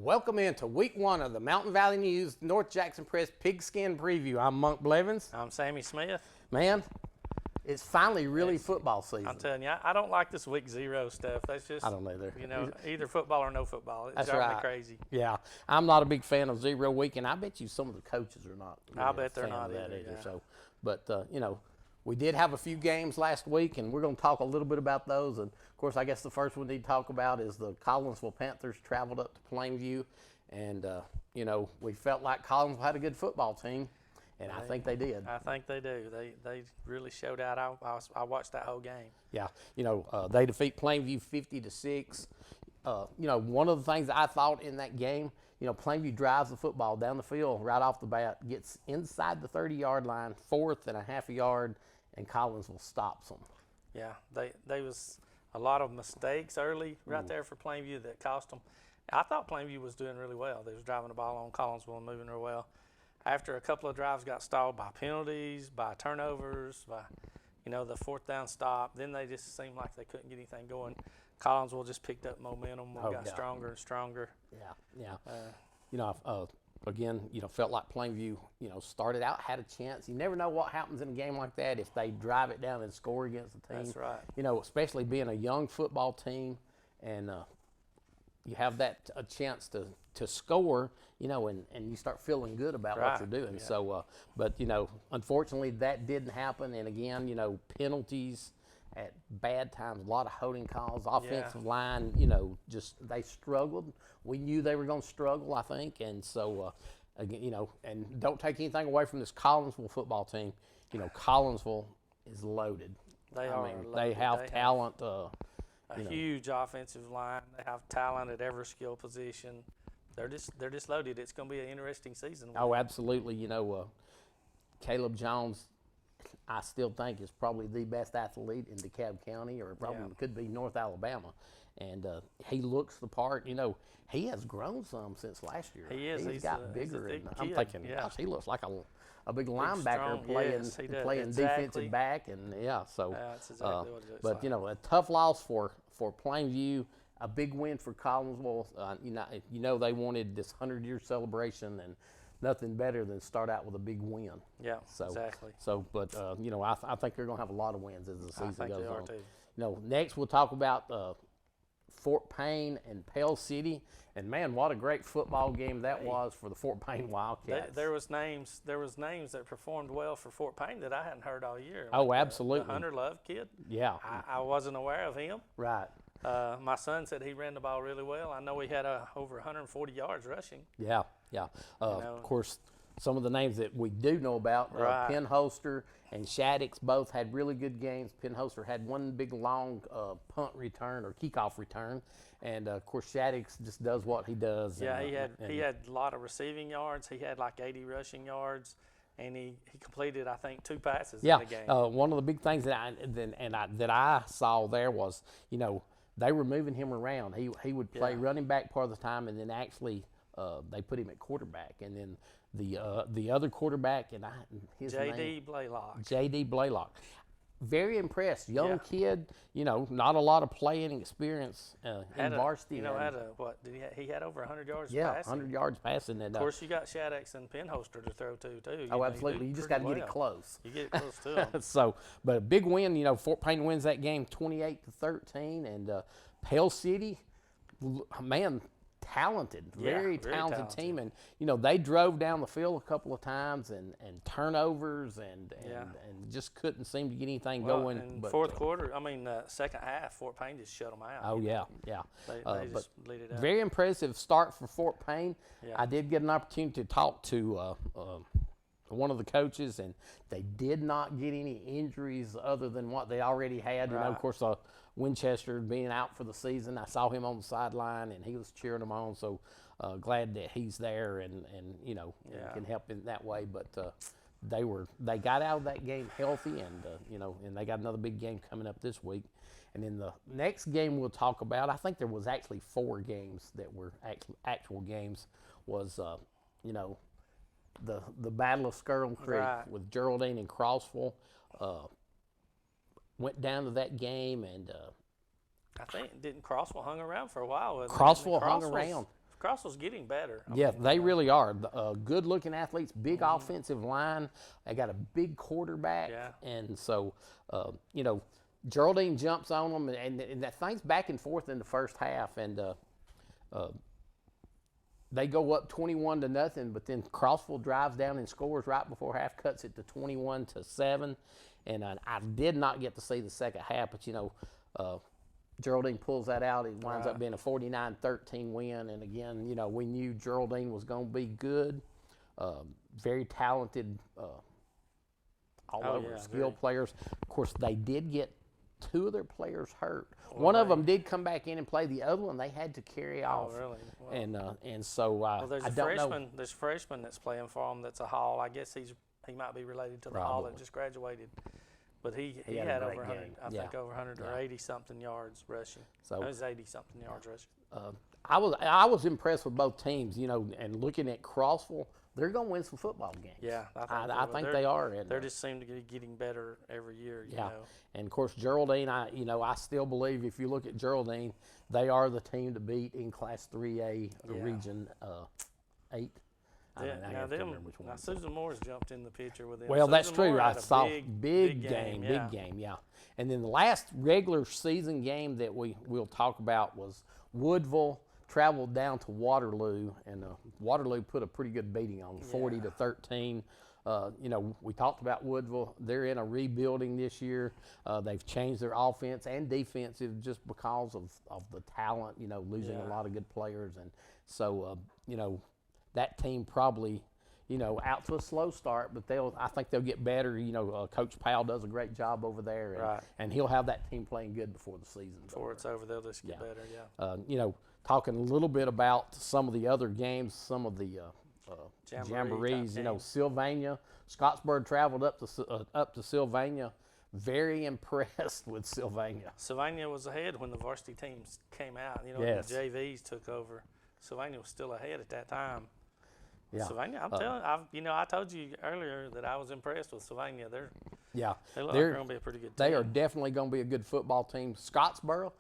Welcome into week 1 of the Mountain Valley News North Jackson Press Pigskin Preview. I'm Monk Blevins. I'm Sammy Smith. Man, it's finally really football season. I'm telling you, I don't like this week 0 stuff. That's just, I don't either. You know, either football or no football. It That's drives right. me crazy. Yeah, I'm not a big fan of 0 week, and I bet you some of the coaches are not. I bet they're fan not of that either. Yeah. So, but you know, we did have a few games last week, and we're going to talk a little bit about those. And of course, I guess the first one we need to talk about is the Collinsville Panthers traveled up to Plainview, and you know, we felt like Collinsville had a good football team. And I think they did. I think they do. They really showed out. I watched that whole game. Yeah, you know, they defeat Plainview 50-6. You know, one of the things I thought in that game, you know, Plainview drives the football down the field right off the bat, gets inside the 30-yard line, 4th and a half a yard, and Collinsville stops them. Yeah, they was a lot of mistakes early right there for Plainview that cost them. I thought Plainview was doing really well. They was driving the ball on Collinsville and moving real well. After a couple of drives got stalled by penalties, by turnovers, by, you know, the 4th down stop, then they just seemed like they couldn't get anything going. Collinsville just picked up momentum and got stronger and stronger. Yeah. You know, again, you know, felt like Plainview, you know, started out, had a chance. You never know what happens in a game like that if they drive it down and score against the team. That's right. You know, especially being a young football team, and you have that a chance to score, you know, and you start feeling good about what you're doing. Yeah. So, but, you know, unfortunately that didn't happen. And again, you know, penalties at bad times, a lot of holding calls, offensive line, you know, just they struggled. We knew they were going to struggle, I think. And so, again, you know, and don't take anything away from this Collinsville football team. You know, Collinsville is loaded. They They have talent. A huge offensive line. They have talent at every skill position. They're just loaded. It's going to be an interesting season. Oh, absolutely. You know, Caleb Jones, I still think is probably the best athlete in DeKalb County, or probably could be North Alabama. And he looks the part. You know, he has grown some since last year. He is. He's got bigger. He's a big and I'm kid. thinking, gosh, he looks like a big linebacker strong. playing defensive back. And, so. That's exactly what it looks but, like. you know, a tough loss for Plainview. A big win for Collinsville. You know they wanted this 100-year celebration, and nothing better than start out with a big win. Yeah, so, exactly. So, but you know, I think they're going to have a lot of wins as the season goes on. I think they are too. You know, next we'll talk about Fort Payne and Pell City, and man, what a great football game that was for the Fort Payne Wildcats. There was names that performed well for Fort Payne that I hadn't heard all year. Oh, like absolutely. The Hunter Love kid. Yeah. I wasn't aware of him. Right. My son said he ran the ball really well. I know he had over 140 yards rushing. Yeah. Of course, some of the names that we do know about, Penholster and Shaddix both had really good games. Penholster had one big long punt return or kickoff return, and of course Shaddix just does what he does. Yeah, he had a lot of receiving yards. He had like 80 rushing yards. And he completed, I think, 2 passes in the game. One of the big things that I saw there was, you know, they were moving him around. He would play running back part of the time, and then actually they put him at quarterback. And then the other quarterback, and his name, J.D. Blaylock. Very impressed. Young kid, you know, not a lot of playing experience in varsity. You know, he had over 100 yards passing. Yeah, 100 yards passing. And, of course, you got Shaddix and Penholster to throw to, too. Oh, absolutely. You just got to get it close. You get it close to them. So, but a big win. You know, Fort Payne wins that game 28-13. And Pell City, man, very talented team. And, you know, they drove down the field a couple of times and turnovers and just couldn't seem to get anything going. In but, fourth quarter, second half, Fort Payne just shut them out. Oh, yeah. They just lead it out. Very impressive start for Fort Payne. Yeah. I did get an opportunity to talk to one of the coaches, and they did not get any injuries other than what they already had. You know, of course, Winchester being out for the season, I saw him on the sideline, and he was cheering them on. So glad that he's there and you know, can help in that way. But they got out of that game healthy, and you know, and they got another big game coming up this week. And then the next game we'll talk about, I think there was actually 4 games that were actual games. Was you know, the Battle of Skirtle Creek with Geraldine and Crossville. Went down to that game, and I think didn't Crossville hung around for a while? Crossville hung around. Crossville's getting better. I Yeah, mean, they really are. Good-looking athletes, big offensive line. They got a big quarterback, Yeah. and so Geraldine jumps on them, and that thing's back and forth in the first half, and they go up 21-0, but then Crossville drives down and scores right before half, cuts it to 21-7, and I did not get to see the second half, but Geraldine pulls that out. It winds up being a 49-13 win. And again, we knew Geraldine was going to be good, very talented, all-over skilled players. Of course, they did get 2 of their players hurt. One of them did come back in and play. The other one they had to carry off. Oh, really? Well, and so there's I don't know. There's a freshman that's playing for them. That's a Hall. I guess he might be related to the Hall that just graduated. But he had over 100, I think over 100 or 80-something yards rushing. So it was 80-something yards rushing. I was impressed with both teams, and looking at Crossville, they're going to win some football games. Yeah, I think they are. And they just seem to be getting better every year. You know. And of course Geraldine, I still believe if you look at Geraldine, they are the team to beat in Class 3A Region 8. Now Susan Moore's jumped in the picture with them. Well, Susan that's true. Moore I saw big game. Yeah. And then the last regular season game that we'll talk about was Woodville traveled down to Waterloo, and Waterloo put a pretty good beating on 40-13. We talked about Woodville. They're in a rebuilding this year. They've changed their offense and defensive just because of the talent, losing a lot of good players. And so, that team probably, out to a slow start, but I think they'll get better. Coach Powell does a great job over there, and he'll have that team playing good before the season's before it's over. They'll just get better. Talking a little bit about some of the other games, some of the jamborees. Sylvania, Scottsburg traveled up to Sylvania. Very impressed with Sylvania. Sylvania was ahead when the varsity teams came out. The JVs took over. Sylvania was still ahead at that time. Yeah. Sylvania, I'm telling you, I told you earlier that I was impressed with Sylvania. They look like they're going to be a pretty good team. They are definitely going to be a good football team. Scottsboro,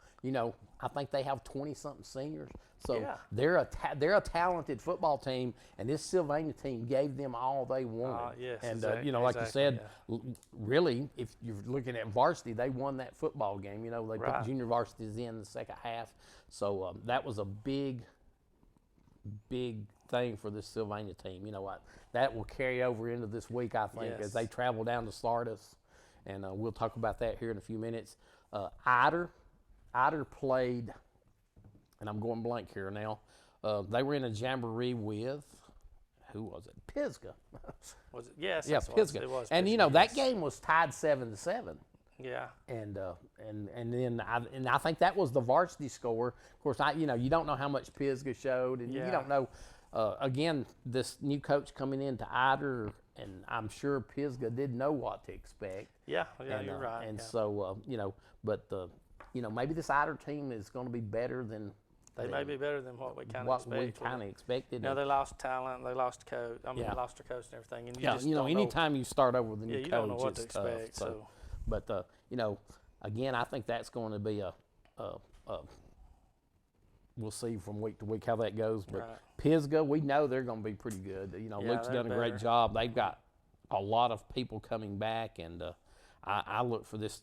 I think they have 20-something seniors. So they're a talented football team, and this Sylvania team gave them all they wanted. Yes, and like you said, really, if you're looking at varsity, they won that football game. They put junior varsities in the second half. So that was a big thing for this Sylvania team. That will carry over into this week, I think, as they travel down to Sardis, and we'll talk about that here in a few minutes. Ider played, and I'm going blank here now. They were in a jamboree with, who was it? Pisgah. Was it? Yes. Yeah, Pisgah. It was and Pisgah, that game was tied 7-7. Yeah. And then I think that was the varsity score. Of course, you don't know how much Pisgah showed, and you don't know. Again, this new coach coming into Ider, and I'm sure Pisgah didn't know what to expect. Yeah, you're right. And so maybe this Ider team is going to be better than. They may be better than what we kind of expected. No, they lost talent. They lost coach. Lost their coach and everything. And anytime you start over with a new coach, you don't know what to tough, expect. So. But again, I think that's going to be we'll see from week to week how that goes. But Pisgah, we know they're going to be pretty good. Luke's done a great job. They've got a lot of people coming back, and I look for this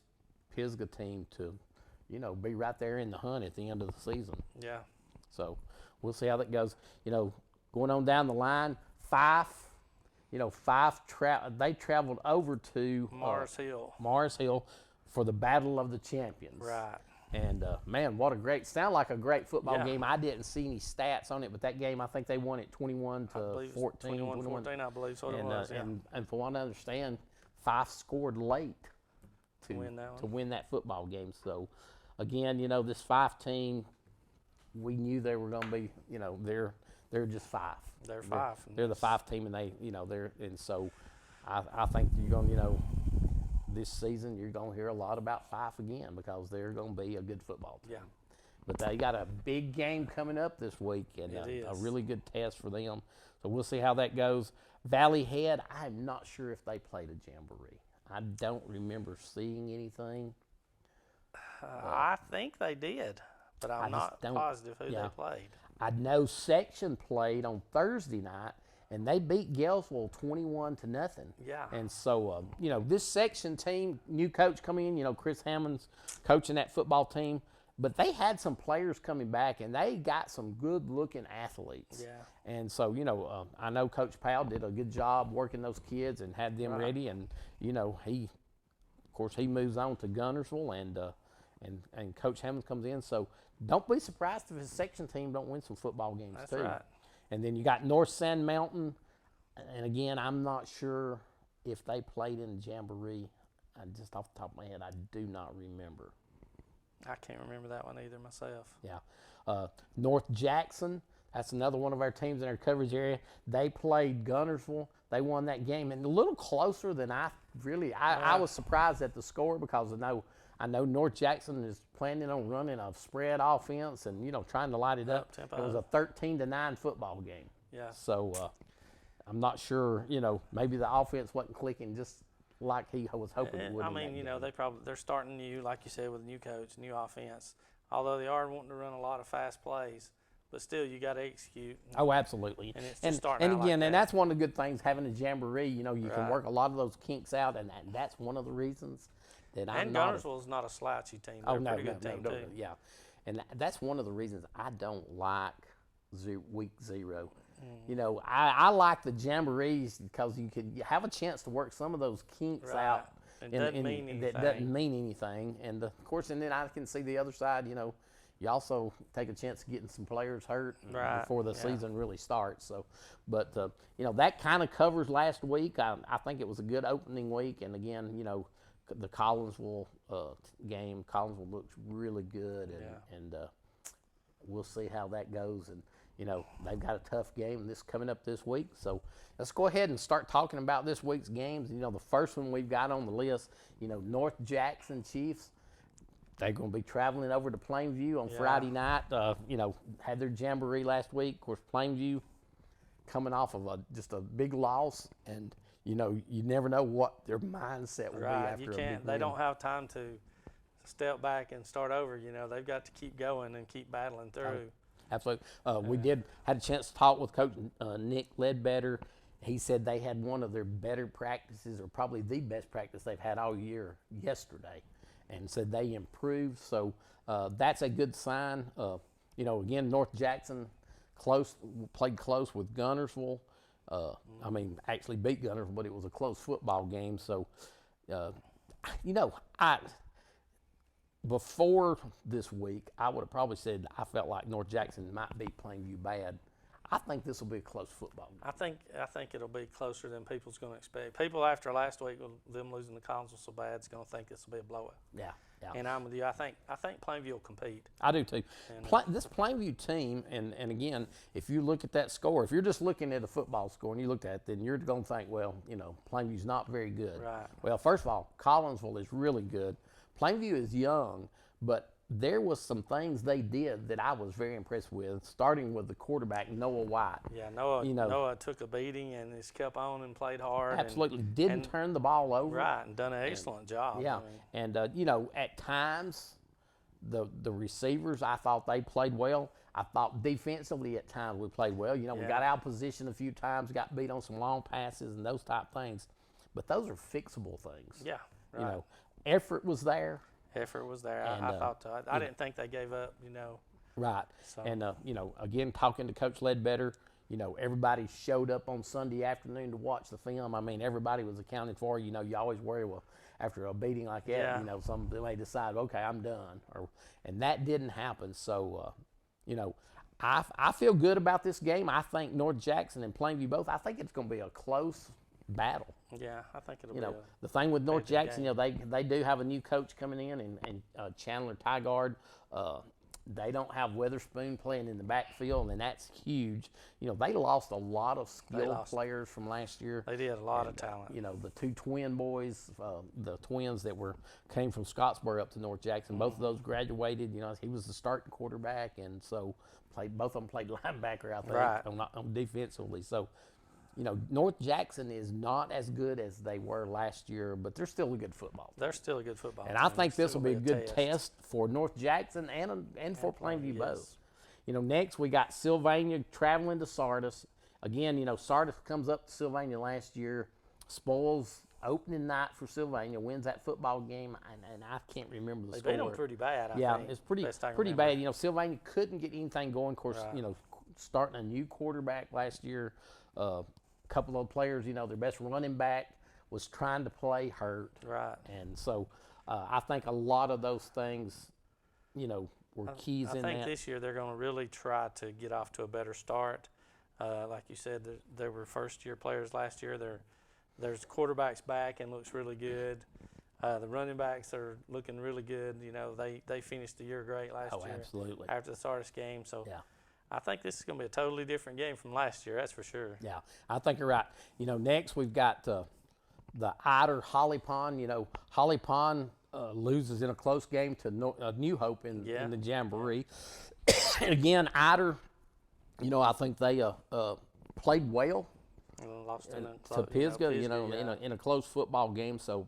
Pisgah team to, be right there in the hunt at the end of the season. Yeah. So we'll see how that goes. Going on down the line, Fife. They traveled over to Mars Hill for the Battle of the Champions. Right. And what sound like a great football game. I didn't see any stats on it, but that game, I think they won it 21-14. 21-14, I believe, so it was. And from what I understand, Fife scored late to win that football game. So, again, this Fife team, we knew they were going to be, they're just Fife. They're Fife. They're the Fife team, and and so I think you're going to, this season you're going to hear a lot about Fife again because they're going to be a good football team. Yeah. But they got a big game coming up this week, and a really good test for them. So we'll see how that goes. Valley Head, I'm not sure if they played a jamboree. I don't remember seeing anything. I think they did, but I'm not positive who they played. I know section played on Thursday night, and they beat Galesville 21-0. Yeah. And so, this section team, new coach coming in, Chris Hammond's coaching that football team, but they had some players coming back, and they got some good-looking athletes. Yeah. And so, I know Coach Powell did a good job working those kids and had them ready. And, he moves on to Gunnersville, and Coach Hammond comes in. So don't be surprised if his section team don't win some football games, That's too. right. And then you got North Sand Mountain. And, again, I'm not sure if they played in Jamboree. Just off the top of my head, I do not remember. I can't remember that one either myself. Yeah. North Jackson, that's another one of our teams in our coverage area. They played Gunnersville. They won that game, and a little closer than I was surprised at the score, because I know North Jackson is planning on running a spread offense and, trying to light it up. Tempo. It was a 13-9 football game. Yeah. So I'm not sure, maybe the offense wasn't clicking just like he was hoping it would. I mean, they're starting new, like you said, with a new coach, new offense. Although they are wanting to run a lot of fast plays, but still you got to execute. Oh, absolutely. And it's just starting out again, like that. and that's one of the good things having a jamboree. You can work a lot of those kinks out, and that's one of the reasons that I'm not. And Gunnersville's not a slouchy team. They're a pretty good team too. Yeah, and that's one of the reasons I don't like week 0. I like the jamborees because you could have a chance to work some of those kinks out. It doesn't mean anything. That doesn't mean anything. And, of course, and then I can see the other side, you also take a chance of getting some players hurt before the season really starts. So, but, that kind of covers last week. I think it was a good opening week. And, again, the Collinsville game, Collinsville looks really good. And we'll see how that goes. And, they've got a tough game coming up this week. So let's go ahead and start talking about this week's games. The first one we've got on the list, North Jackson Chiefs. They're going to be traveling over to Plainview on Friday night. Had their jamboree last week. Of course, Plainview coming off of just a big loss. And, you never know what their mindset will be after a big win. They don't have time to step back and start over. They've got to keep going and keep battling through. Absolutely. We had a chance to talk with Coach Nick Ledbetter. He said they had one of their better practices, or probably the best practice they've had all year, yesterday, and said they improved. So that's a good sign. Again, North Jackson played close with Gunnersville. Actually beat Gunnersville, but it was a close football game. So, before this week, I would have probably said I felt like North Jackson might beat Plainview bad. I think this will be a close football game. I think it'll be closer than people's going to expect. People after last week, with them losing the Collinsville so bad, is going to think this will be a blowout. Yeah. And I'm with you. I think Plainview will compete. I do too. This Plainview team, and again, if you look at that score, if you're just looking at a football score and you look at it, then you're going to think, well, Plainview's not very good. Right. Well, first of all, Collinsville is really good. Plainview is young, but there was some things they did that I was very impressed with, starting with the quarterback, Noah White. Yeah, Noah took a beating and just kept on and played hard. Absolutely. Didn't turn the ball over. Right, and done an excellent job. Yeah, and, at times, the receivers, I thought they played well. I thought defensively at times we played well. We got out of position a few times, got beat on some long passes and those type things. But those are fixable things. Yeah, right. Effort was there. Effort was there. And, I thought so. I didn't think they gave up, Right. So. And, again, talking to Coach Ledbetter, everybody showed up on Sunday afternoon to watch the film. Everybody was accounted for. You always worry, well, after a beating like that, they may decide, okay, I'm done. And that didn't happen. So, I feel good about this game. I think North Jackson and Plainview both, I think it's going to be a close battle. Yeah, I think it'll be the thing with North Jackson, they do have a new coach coming in, and Chandler Tygard. They don't have Weatherspoon playing in the backfield, and that's huge. They lost a lot of skilled players from last year. They did a lot of talent. The two twin boys, the twins that came from Scottsboro up to North Jackson, both of those graduated. He was the starting quarterback, and so both of them played linebacker, I think, on defensively. So, North Jackson is not as good as they were last year, but they're still a good football team. They're still a good football and team. I think this will be a good test for North Jackson and for Plainview both. Next we got Sylvania traveling to Sardis. Again, Sardis comes up to Sylvania last year, spoils opening night for Sylvania, wins that football game, and I can't remember the They score. beat them pretty bad, I think. Yeah, it's pretty remember. bad. Sylvania couldn't get anything going. Of course, Right. Starting a new quarterback last year, a couple of players, their best running back was trying to play hurt. Right. And so I think a lot of those things, were keys in that. I think this year they're going to really try to get off to a better start. Like you said, there were first-year players last year. There's quarterbacks back and looks really good. The running backs are looking really good. They finished the year great last year. Oh, absolutely. After the Sardis game. So Yeah. I think this is going to be a totally different game from last year. That's for sure. Yeah, I think you're right. Next we've got the Ider Holly Pond. Holly Pond loses in a close game to New Hope in the Jamboree. And again, Ider, I think they played well Lost to Pisgah, in a close football game. So,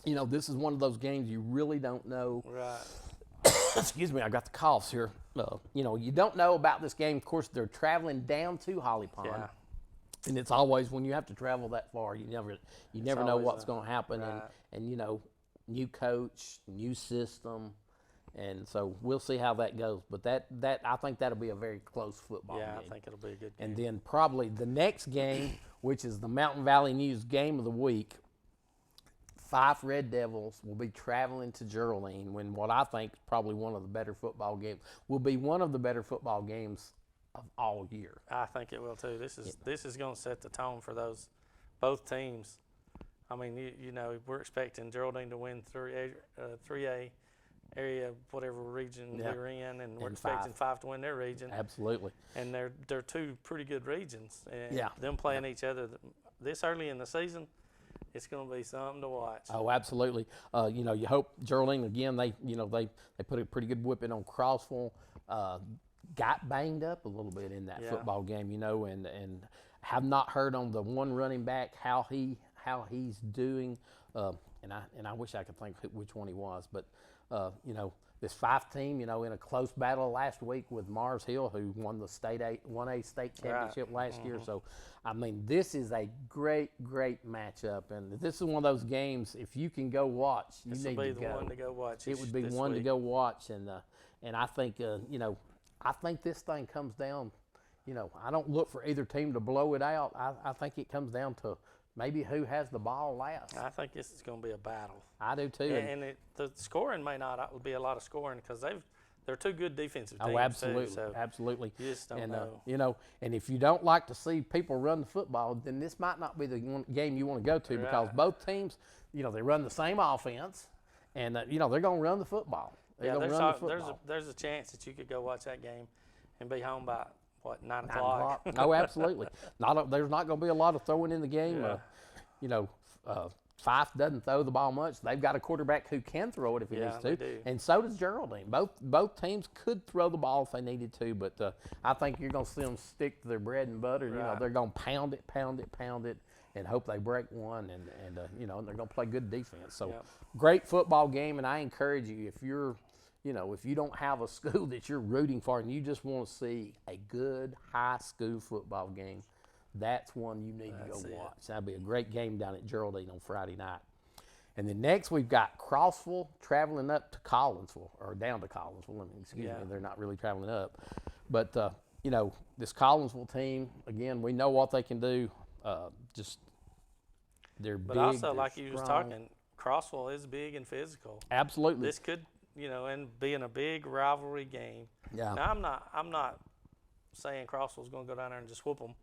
this is one of those games you really don't know. Right. Excuse me, I got the coughs here. You don't know about this game. Of course, they're traveling down to Holly Pond. Yeah. And it's always, when you have to travel that far, you never know what's going to happen. Right. And new coach, new system. And so we'll see how that goes. But that I think that'll be a very close football game. Yeah, I think it'll be a good game. And then probably the next game, which is the Mountain Valley News Game of the Week, Fife Red Devils will be traveling to Geraldine when what I think is probably one of the better football games, will be one of the better football games of all year. I think it will too. This is going to set the tone for both teams. I mean, we're expecting Geraldine to win 3A area, whatever region we're in, and we're expecting Fife to win their region. Absolutely. And they're two pretty good regions. And Yeah. them playing each other this early in the season, it's going to be something to watch. Oh, absolutely. You hope Geraldine again. They put a pretty good whipping on Crossville. Got banged up a little bit in that football game, and have not heard on the one running back how he's doing. And I wish I could think which one he was, but this Fife team, in a close battle last week with Mars Hill, who won the 1A state championship last year. So, I mean, this is a great, great matchup, and this is one of those games. If you can go watch, you need to go. This will be the one to go watch. It would be one to go watch, and I think I think this thing comes down. I don't look for either team to blow it out. I think it comes down to maybe who has the ball last. I think this is going to be a battle. I do too. And the scoring may not be a lot of scoring because they're two good defensive teams. Oh, absolutely, too, so absolutely. You just don't know. And if you don't like to see people run the football, then this might not be the game you want to go to because both teams, they run the same offense, and they're going to run the football. There's a chance that you could go watch that game and be home by 9 o'clock. Oh, absolutely. There's not going to be a lot of throwing in the game. Fife doesn't throw the ball much. They've got a quarterback who can throw it if he needs to, they do. and so does Geraldine. Both teams could throw the ball if they needed to, but I think you're going to see them stick to their bread and butter. Right. They're going to pound it, and hope they break one, and they're going to play good defense. So, great football game, and I encourage you if you don't have a school that you're rooting for and you just want to see a good high school football game, that's one you need to go watch. That'll be a great game down at Geraldine on Friday night. And then next we've got Crossville traveling up to Collinsville, or down to Collinsville. Excuse me, they're not really traveling up. But, this Collinsville team, again, we know what they can do. They're big. But also, like strong. you was talking, Crossville is big and physical. Absolutely. This could, and being a big rivalry game. Yeah. Now, I'm not saying Crossville's going to go down there and just whoop them.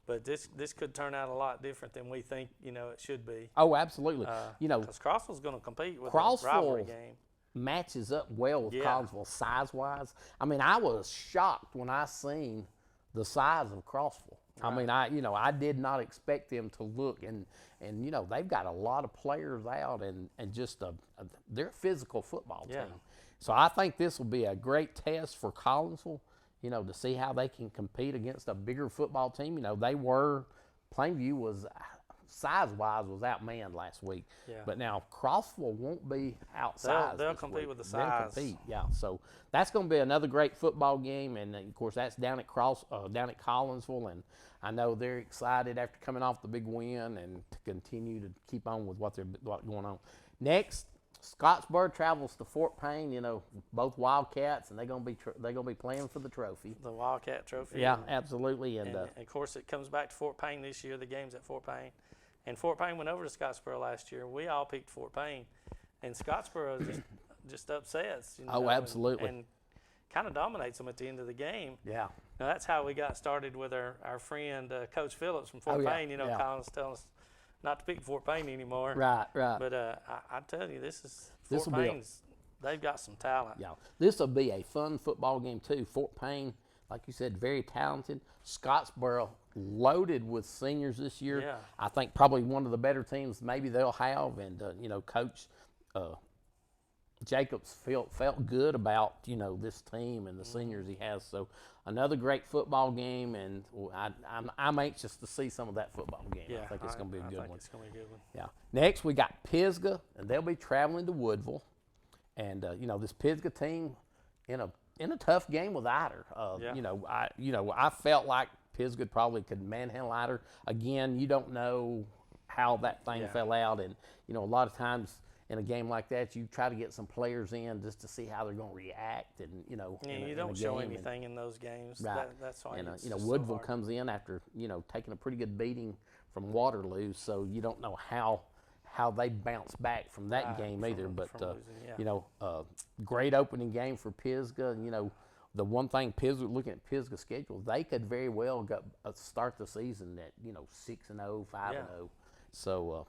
But this could turn out a lot different than we think, it should be. Oh, absolutely. Because Crossville's going to compete with a rivalry game. Matches up well with Collinsville size-wise. I mean, I was shocked when I seen the size of Crossville. Right. I mean, I did not expect them to look, and they've got a lot of players out, and just they're a physical football team. So I think this will be a great test for Collinsville. To see how they can compete against a bigger football team. Plainview was size-wise was outmanned last week. Yeah. But now Crossville won't be outsized. They'll this compete week. with the They'll size. compete, yeah. So that's going to be another great football game, and of course that's down at Collinsville, and I know they're excited after coming off the big win and to continue to keep on with what's going on. Next, Scottsboro travels to Fort Payne. You know, both Wildcats, and they're gonna be playing for the trophy. The Wildcat Trophy. Yeah, absolutely. And of course, it comes back to Fort Payne this year. The game's at Fort Payne. And Fort Payne went over to Scottsboro last year. We all picked Fort Payne. And Scottsboro just upsets. You know, oh, absolutely. And kind of dominates them at the end of the game. Yeah. Now, that's how we got started with our friend, Coach Phillips from Fort Payne. You know, calling us, telling us not to pick Fort Payne anymore. Right. But I tell you, Fort Payne's, they've got some talent. Yeah. This will be a fun football game, too. Fort Payne, like you said, very talented. Scottsboro, loaded with seniors this year. Yeah. I think probably one of the better teams maybe they'll have. And, you know, Coach Jacobs felt good about, you know, this team and the seniors he has. So another great football game, and I'm anxious to see some of that football game. Yeah, I think it's going to be a good one. It's going to be a good one. Yeah. Next, we got Pisgah, and they'll be traveling to Woodville. And, you know, this Pisgah team in a tough game with Ider. I felt like Pisgah probably could manhandle Ider. Again, you don't know how that thing fell out. And, you know, a lot of times in a game like that, you try to get some players in just to see how they're going to react. And, you know, you don't show anything in those games. Right. That's why. And, you know, Woodville comes in after, you know, taking a pretty good beating from Waterloo. So you don't know how they bounce back from that game either. But, you know, great opening game for Pisgah. And, you know, the one thing looking at Pisgah's schedule, they could very well start the season at, you know, 6-0, 5-0. So,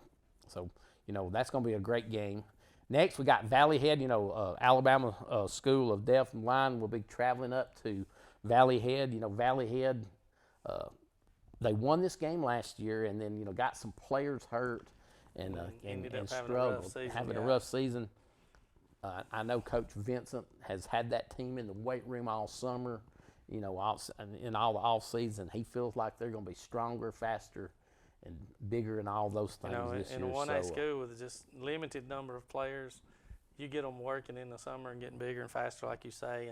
you know, that's going to be a great game. Next, we got Valley Head. You know, Alabama School of Deaf and Blind will be traveling up to Valley Head. You know, Valley Head, they won this game last year, and then, you know, got some players hurt and struggled, having a rough season. I know Coach Vincent has had that team in the weight room all summer, you know, in all the off season. He feels like they're going to be stronger, faster, and bigger and all those things this year. In a 1A school with just limited number of players, you get them working in the summer and getting bigger and faster, like you say,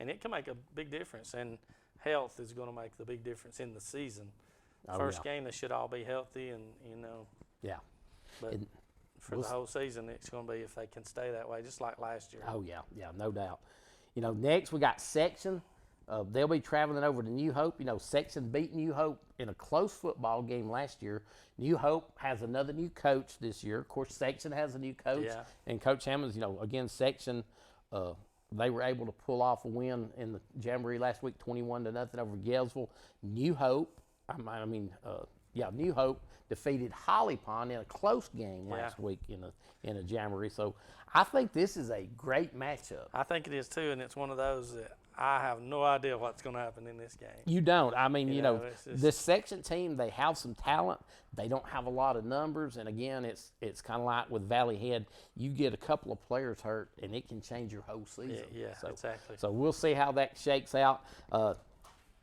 and it can make a big difference. And health is going to make the big difference in the season. First game, they should all be healthy, and, you know. Yeah. But for the whole season, it's going to be if they can stay that way, just like last year. Oh, yeah, no doubt. You know, next we got Section. They'll be traveling over to New Hope. You know, Section beat New Hope in a close football game last year. New Hope has another new coach this year. Of course, Section has a new coach. Yeah. And Coach Hammonds, you know, again, Section, they were able to pull off a win in the Jamboree last week, 21-0 over Gainesville. New Hope, New Hope defeated Holly Pond in a close game last week in a Jamboree. So I think this is a great matchup. I think it is too, and it's one of those that I have no idea what's going to happen in this game. You don't. I mean, you know this Section team, they have some talent. They don't have a lot of numbers, and again, it's kind of like with Valley Head. You get a couple of players hurt, and it can change your whole season. Exactly. So we'll see how that shakes out.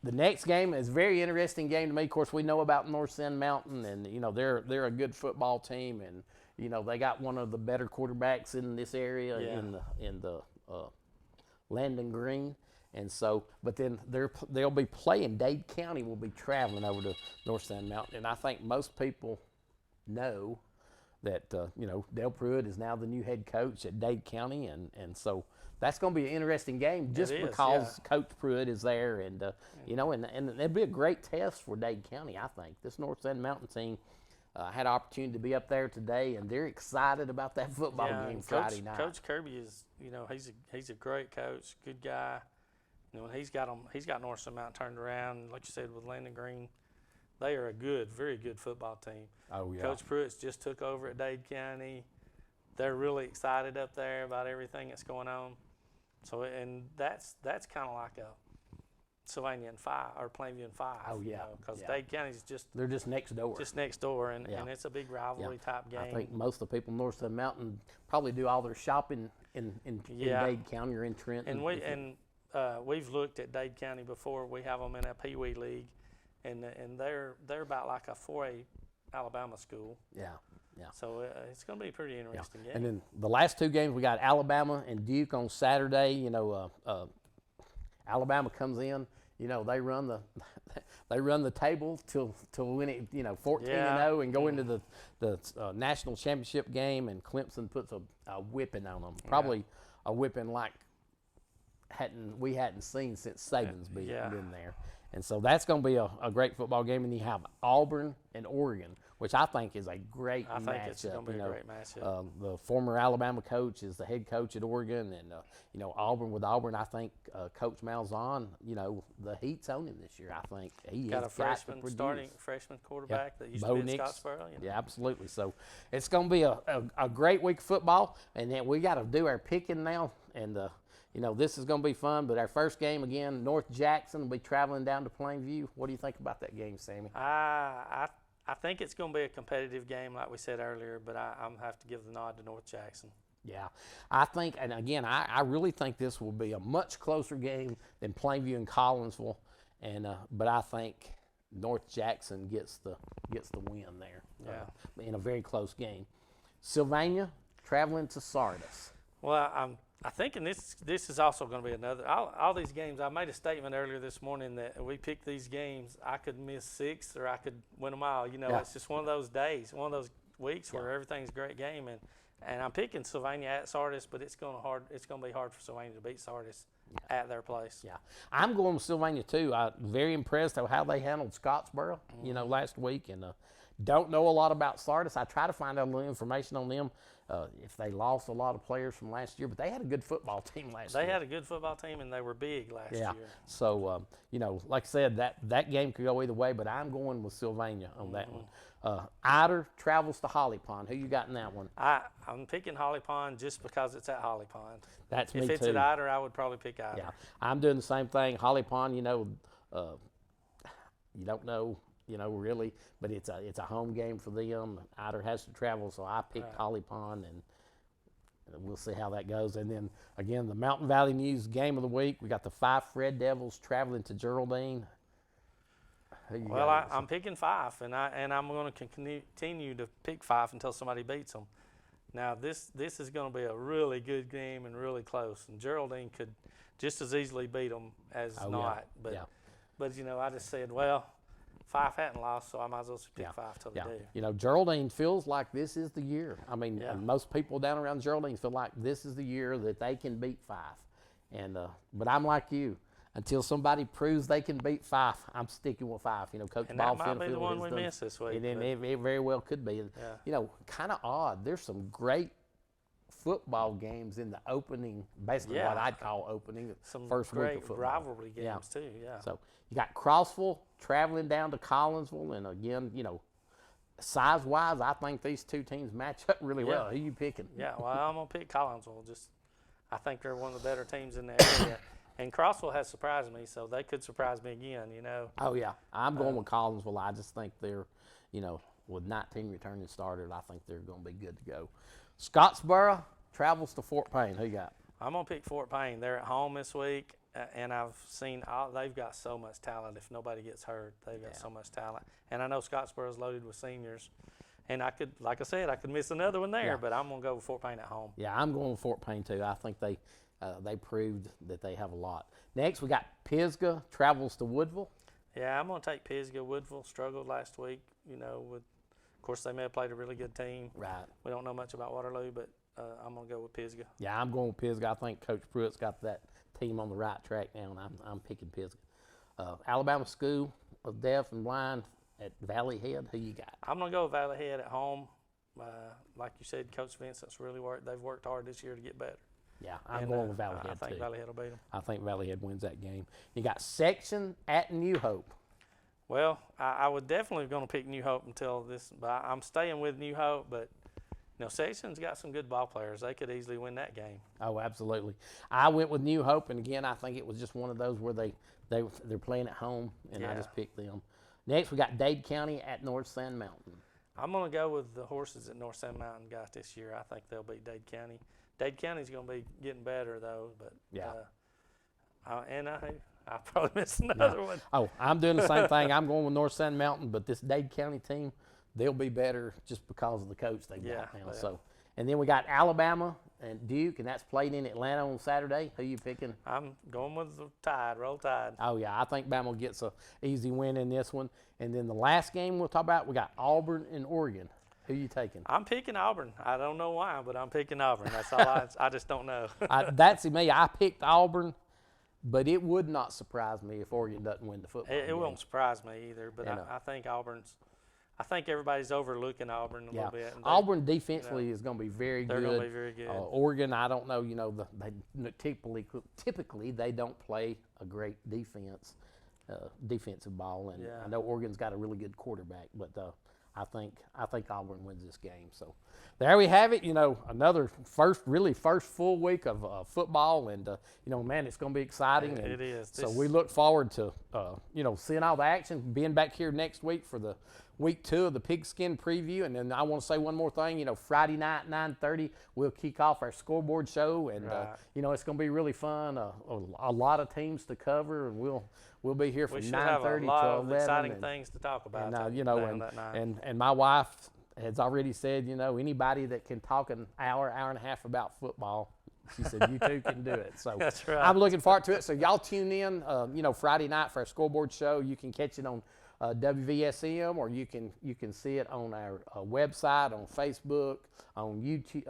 The next game is a very interesting game to me. Of course, we know about North Sand Mountain, and you know they're a good football team, and you know they got one of the better quarterbacks in this area in the Landon Green, and so. But then they'll be playing. Dade County will be traveling over to North Sand Mountain, and I think most people know that you know Dale Pruitt is now the new head coach at Dade County, and so. That's going to be an interesting game just because Coach Pruitt is there, and you know, and it'll be a great test for Dade County. I think this North Sand Mountain team had an opportunity to be up there today, and they're excited about that football game Friday night. Coach Kirby is, you know, he's a great coach, good guy. You know, he's got North Sand Mountain turned around, like you said with Landon Green. They are a very good football team. Oh yeah. Coach Pruitt's just took over at Dade County. They're really excited up there about everything that's going on. So, and that's kind of like a Sylvania and 5 or Plainview and 5. Oh yeah, because Dade County's they're just next door. And it's a big rivalry type game. I think most of the people north of the mountain probably do all their shopping in Dade County or in Trenton. And we've looked at Dade County before. We have them in a Pee Wee league, and they're about like a 4A Alabama school. Yeah, yeah. So it's going to be a pretty interesting game. And then the last two games, we got Alabama and Duke on Saturday. Alabama comes in. They run the table till win it. 14-0 and go into the national championship game. And Clemson puts a whipping on them. Probably a whipping like we hadn't seen since Saban's been there. And so that's going to be a great football game. And you have Auburn and Oregon, which I think is a great matchup. I think it's going to be a great matchup. The former Alabama coach is the head coach at Oregon. And, Auburn with Auburn, I think Coach Malzahn, the heat's on him this year. I think he got has a freshman quarterback that used Bo to be at Nix. Scottsboro. Yeah, absolutely. So it's going to be a great week of football. And then we got to do our picking now. And, this is going to be fun, but our first game, again, North Jackson will be traveling down to Plainview. What do you think about that game, Sammy? I think it's going to be a competitive game, like we said earlier, but I'm going to have to give the nod to North Jackson. Yeah, I think, and again, I really think this will be a much closer game than Plainview and Collinsville, but I think North Jackson gets the win there. In a very close game. Sylvania traveling to Sardis. Well, I'm thinking this is also going to be another. All these games, I made a statement earlier this morning that we picked these games. I could miss 6 or I could win them all. It's just one of those days, one of those weeks where everything's a great game. And I'm picking Sylvania at Sardis, but it's going to be hard for Sylvania to beat Sardis at their place. Yeah, I'm going with Sylvania too. I'm very impressed with how they handled Scottsboro, last week, and don't know a lot about Sardis. I try to find out a little information on them. If they lost a lot of players from last year, but they had a good football team last year. They had a good football team, and they were big last year. So, like I said, that game could go either way, but I'm going with Sylvania on that one. Ider travels to Holly Pond. Who you got in that one? I'm picking Holly Pond just because it's at Holly Pond. That's me too. If it's at Ider, I would probably pick Ider. Yeah, I'm doing the same thing. Holly Pond, you don't know. Really, but it's a home game for them. Ider has to travel, so I picked Holly Pond, and we'll see how that goes. And then, again, the Mountain Valley News game of the week, we got the Fife Red Devils traveling to Geraldine. I'm picking Fife, and I'm going to continue to pick Fife until somebody beats them. Now, this is going to be a really good game and really close, and Geraldine could just as easily beat them as not. But I just said, well, Fife hadn't lost, so I might as well pick Fife till they do. Geraldine feels like this is the year. I mean, most people down around Geraldine feel like this is the year that they can beat Fife. And but I'm like you. Until somebody proves they can beat Fife, I'm sticking with Fife. Coach and Ball that might be the one we missed this week. And it very well could be. Kind of odd. There's some great football games in the opening, basically what I'd call opening, some first great week of football. Rivalry games too. Yeah. So you got Crossville traveling down to Collinsville, and again, size-wise, I think these two teams match up really well. Who are you picking? Yeah, well, I'm gonna pick Collinsville. I think they're one of the better teams in the area, and Crossville has surprised me, so they could surprise me again. Oh yeah, I'm going with Collinsville. I just think they're, with 19 returning starters, I think they're going to be good to go. Scottsboro travels to Fort Payne. Who you got? I'm going to pick Fort Payne. They're at home this week, and I've seen they've got so much talent. If nobody gets hurt, they've got so much talent. And I know Scottsboro's loaded with seniors. And I could miss another one there, but I'm going to go with Fort Payne at home. Yeah, I'm going with Fort Payne too. I think they proved that they have a lot. Next, we got Pisgah travels to Woodville. Yeah, I'm going to take Pisgah. Woodville struggled last week, of course, they may have played a really good team. Right. We don't know much about Waterloo, but I'm going to go with Pisgah. Yeah, I'm going with Pisgah. I think Coach Pruitt's got that team on the right track now, and I'm picking Pisgah. Alabama School of Deaf and Blind at Valley Head. Who you got? I'm going to go with Valley Head at home. Like you said, Coach Vincent's really they've worked hard this year to get better. Yeah, I'm going with Valley Head I think too. Valley Head will beat them. I think Valley Head wins that game. You got Section at New Hope. Well, I would definitely going to pick New Hope until this, but I'm staying with New Hope. But Section's got some good ball players. They could easily win that game. Oh, absolutely. I went with New Hope, and again, I think it was just one of those where they're playing at home, and I just picked them. Next, we got Dade County at North Sand Mountain. I'm going to go with the horses that North Sand Mountain got this year. I think they'll beat Dade County. Dade County's going to be getting better though, but I'll probably miss another one. Oh, I'm doing the same thing. I'm going with North Sand Mountain, but this Dade County team, they'll be better just because of the coach they Yeah, got now. yeah. So, and then we got Alabama and Duke, and that's played in Atlanta on Saturday. Who you picking? I'm going with the Tide, Roll Tide. Oh yeah, I think Bama gets a easy win in this one. And then the last game we'll talk about, we got Auburn and Oregon. Who you taking? I'm picking Auburn. I don't know why, but I'm picking Auburn. That's all. I just don't know. That's me. I picked Auburn, but it would not surprise me if Oregon doesn't win the football It game. won't surprise me either. But I think Auburn's. I think everybody's overlooking Auburn a little bit. And Auburn defensively is going to be very good. They're going to be very good. Oregon, I don't know. They typically they don't play a great defensive ball, and I know Oregon's got a really good quarterback, but I think Auburn wins this game. So there we have it. Another first full week of football, and man, it's going to be exciting. It is. So we look forward to seeing all the action, being back here next week for the week 2 of the Pigskin preview. And then I want to say one more thing. Friday night, 9:30, we'll kick off our scoreboard show, and it's going to be really fun. A lot of teams to cover, and we'll be here from 9:30 to 11. We should have a lot of exciting things to talk about. And my wife has already said, anybody that can talk an hour and a half about football, she said, you too can do it. So that's right. I'm looking forward to it. So y'all tune in, Friday night for our scoreboard show. You can catch it on WVSM, or you can see it on our website, on Facebook, on YouTube,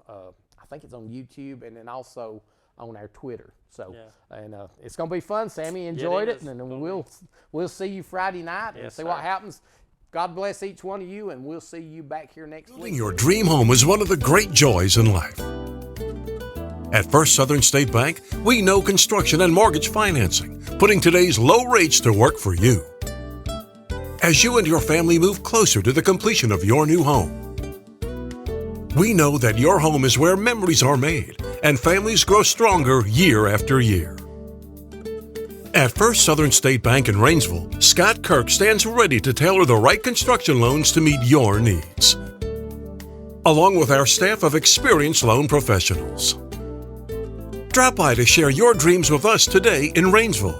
I think it's on YouTube, and then also on our Twitter. So and it's going to be fun. Sammy enjoyed it, and then we'll see you Friday night and see what happens. God bless each one of you, and we'll see you back here next week. Building your dream home is one of the great joys in life. At First Southern State Bank, we know construction and mortgage financing, putting today's low rates to work for you. As you and your family move closer to the completion of your new home, we know that your home is where memories are made and families grow stronger year after year. At First Southern State Bank in Rainsville, Scott Kirk stands ready to tailor the right construction loans to meet your needs, along with our staff of experienced loan professionals. Drop by to share your dreams with us today in Rainsville.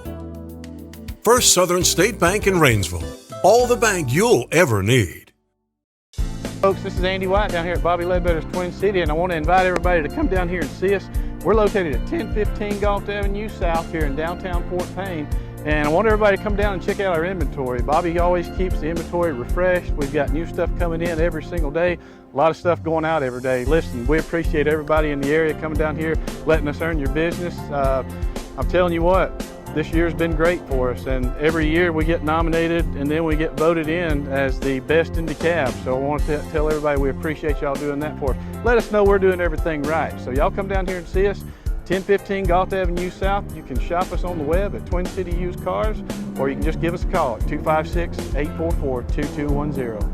First Southern State Bank in Rainsville, all the bank you'll ever need. Folks, this is Andy White down here at Bobby Ledbetter's Twin City, and I want to invite everybody to come down here and see us. We're located at 1015 Galt Avenue South here in downtown Fort Payne, and I want everybody to come down and check out our inventory. Bobby always keeps the inventory refreshed. We've got new stuff coming in every single day, a lot of stuff going out every day. Listen, we appreciate everybody in the area coming down here, letting us earn your business. I'm telling you what, this year's been great for us, and every year we get nominated and then we get voted in as the best in DeKalb. So I want to tell everybody we appreciate y'all doing that for us. Let us know we're doing everything right. So y'all come down here and see us, 1015 Galt Avenue South. You can shop us on the web at Twin City Used Cars, or you can just give us a call at 256-844-2210.